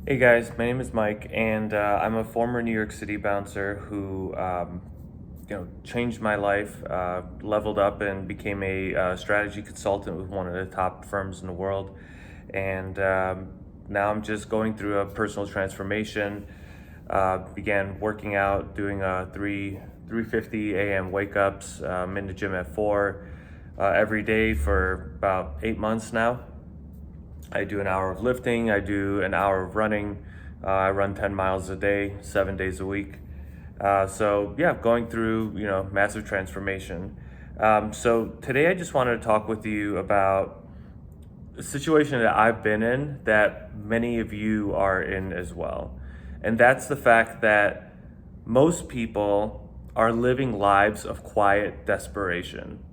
Hey guys, my name is Mike, and I'm a former New York City bouncer who, changed my life, leveled up, and became a strategy consultant with one of the top firms in the world. And now I'm just going through a personal transformation. Began working out, doing 3:50 a.m. wake ups. I'm in the gym at 4 every day for about 8 months now. I do an hour of lifting, I do an hour of running. I run 10 miles a day, 7 days a week. So yeah, going through, massive transformation. So today I just wanted to talk with you about a situation that I've been in that many of you are in as well. And that's the fact that most people are living lives of quiet desperation.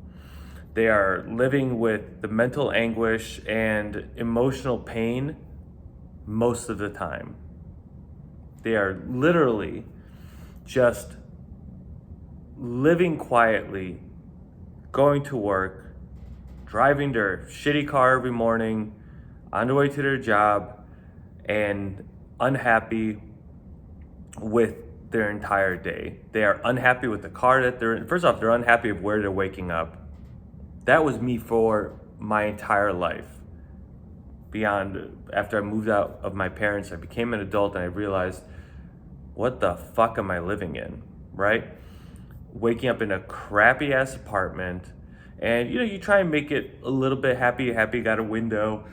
They are living with the mental anguish and emotional pain most of the time. They are literally just living quietly, going to work, driving their shitty car every morning, on their way to their job, and unhappy with their entire day. They are unhappy with the car that they're in. First off, they're unhappy of where they're waking up. That was me for my entire life. Beyond, after I moved out of my parents, I became an adult and I realized, what the fuck am I living in, right? Waking up in a crappy ass apartment, and you try and make it a little bit happy. You got a window,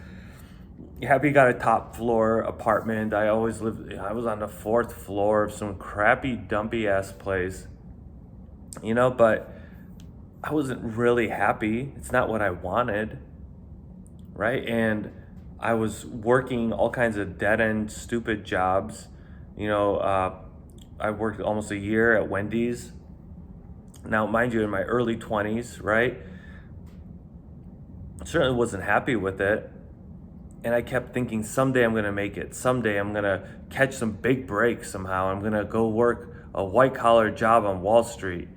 you happy you got a top floor apartment. I was on the fourth floor of some crappy, dumpy ass place, but I wasn't really happy. It's not what I wanted, right? And I was working all kinds of dead-end, stupid jobs. I worked almost a year at Wendy's. Now, mind you, in my early 20s, right? I certainly wasn't happy with it. And I kept thinking, someday I'm gonna make it. Someday I'm gonna catch some big breaks somehow. I'm gonna go work a white-collar job on Wall Street.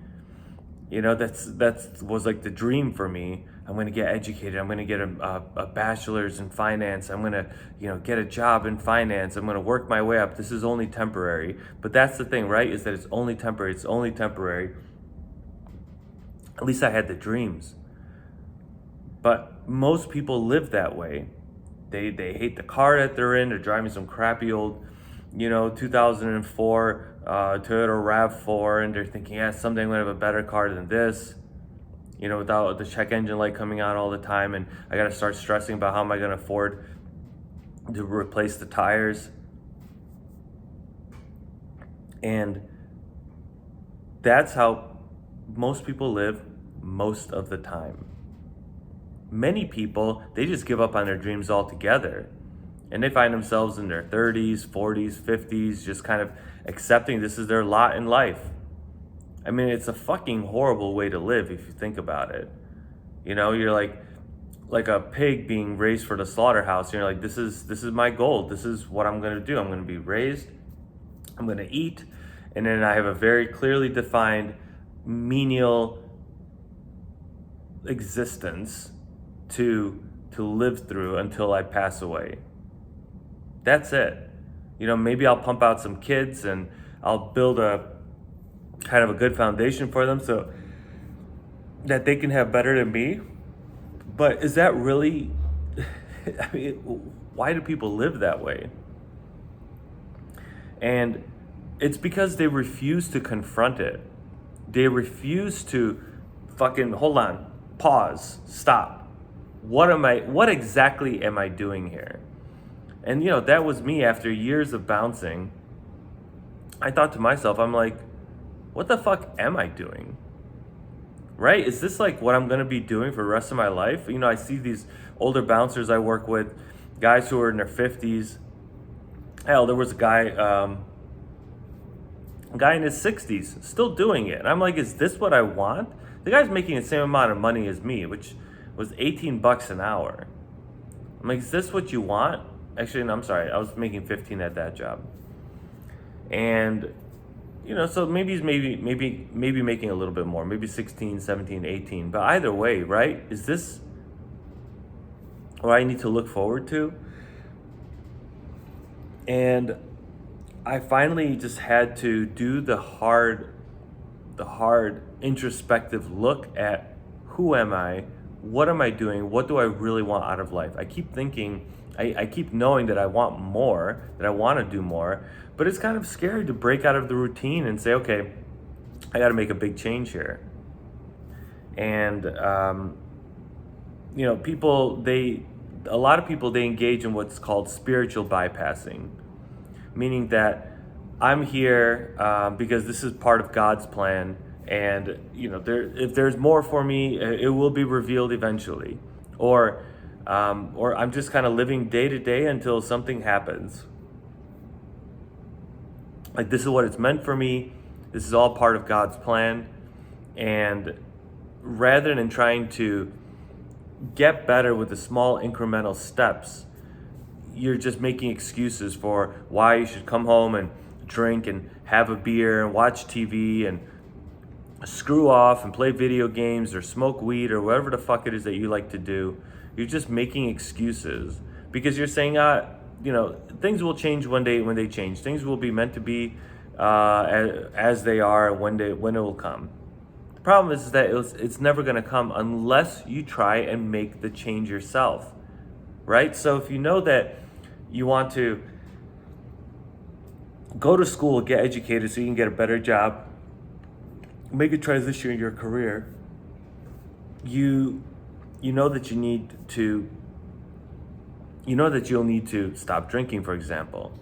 That was like the dream for me. I'm going to get educated. I'm going to get a bachelor's in finance. I'm going to, get a job in finance. I'm going to work my way up. This is only temporary. But that's the thing, right? Is that it's only temporary. It's only temporary. At least I had the dreams. But most people live that way. They hate the car that they're in. They're driving some crappy old, 2004 Toyota RAV4, and they're thinking, yeah, someday I'm gonna have a better car than this, without the check engine light coming on all the time, and I gotta start stressing about how am I gonna afford to replace the tires. And that's how most people live most of the time. Many people, they just give up on their dreams altogether. And they find themselves in their 30s, 40s, 50s, just kind of accepting this is their lot in life. I mean, it's a fucking horrible way to live if you think about it. You're like a pig being raised for the slaughterhouse. You're like, this is my goal. This is what I'm gonna do. I'm gonna be raised, I'm gonna eat, and then I have a very clearly defined menial existence to live through until I pass away. That's it. Maybe I'll pump out some kids and I'll build a kind of a good foundation for them so that they can have better than me. But is that really, I mean, why do people live that way? And it's because they refuse to confront it. They refuse to fucking, hold on, pause, stop. What exactly am I doing here? And that was me after years of bouncing. I thought to myself, I'm like, what the fuck am I doing? Right? Is this like what I'm gonna be doing for the rest of my life? I see these older bouncers I work with, guys who are in their 50s. Hell, there was a guy in his 60s still doing it. And I'm like, is this what I want? The guy's making the same amount of money as me, which was $18 an hour. I'm like, is this what you want? Actually, no, I'm sorry. I was making 15 at that job. And, so maybe he's maybe making a little bit more, maybe 16, 17, 18. But either way, right? Is this what I need to look forward to? And I finally just had to do the hard introspective look at who am I, what am I doing, what do I really want out of life. I keep thinking, I keep knowing that I want more, that I want to do more, but it's kind of scary to break out of the routine and say, okay, I got to make a big change here. And a lot of people, they engage in what's called spiritual bypassing, meaning that I'm here because this is part of God's plan, and if there's more for me, it will be revealed eventually, or I'm just kind of living day to day until something happens. Like, this is what it's meant for me. This is all part of God's plan, and rather than trying to get better with the small incremental steps, you're just making excuses for why you should come home and drink and have a beer and watch TV and screw off and play video games or smoke weed or whatever the fuck it is that you like to do. You're just making excuses because you're saying, things will change one day when they change. Things will be meant to be as they are when it will come. The problem is that it's never going to come unless you try and make the change yourself, right? So if you know that you want to go to school, get educated so you can get a better job, make a transition in your career, you know that you'll need to stop drinking, for example.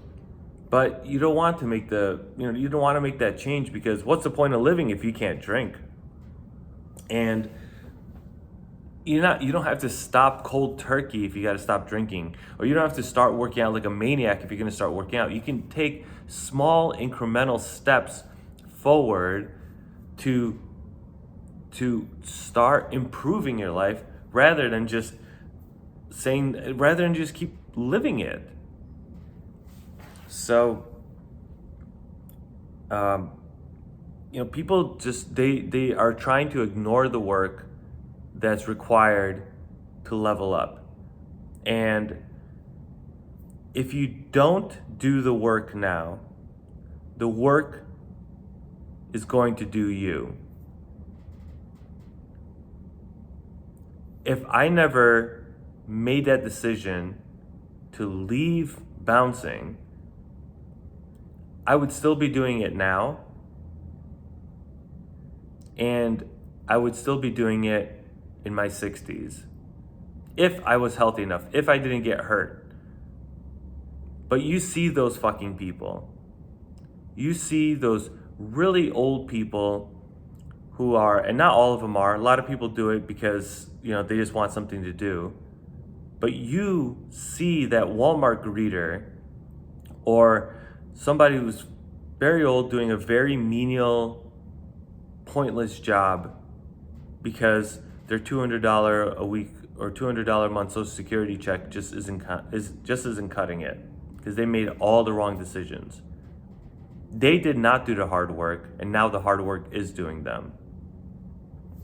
But you don't want to make that change, because what's the point of living if you can't drink? And you don't have to stop cold turkey if you got to stop drinking, or you don't have to start working out like a maniac if you're going to start working out. You can take small incremental steps forward to start improving your life, rather than just keep living it. So people just they are trying to ignore the work that's required to level up. And if you don't do the work now, the work is going to do you. If I never made that decision to leave bouncing, I would still be doing it now, and I would still be doing it in my 60s, if I was healthy enough, if I didn't get hurt. But you see those fucking people. You see those really old people who are, and not all of them are, a lot of people do it because, they just want something to do. But you see that Walmart greeter, or somebody who's very old doing a very menial, pointless job because their $200 a week or $200 a month Social Security check just isn't cutting it, because they made all the wrong decisions. They did not do the hard work, and now the hard work is doing them.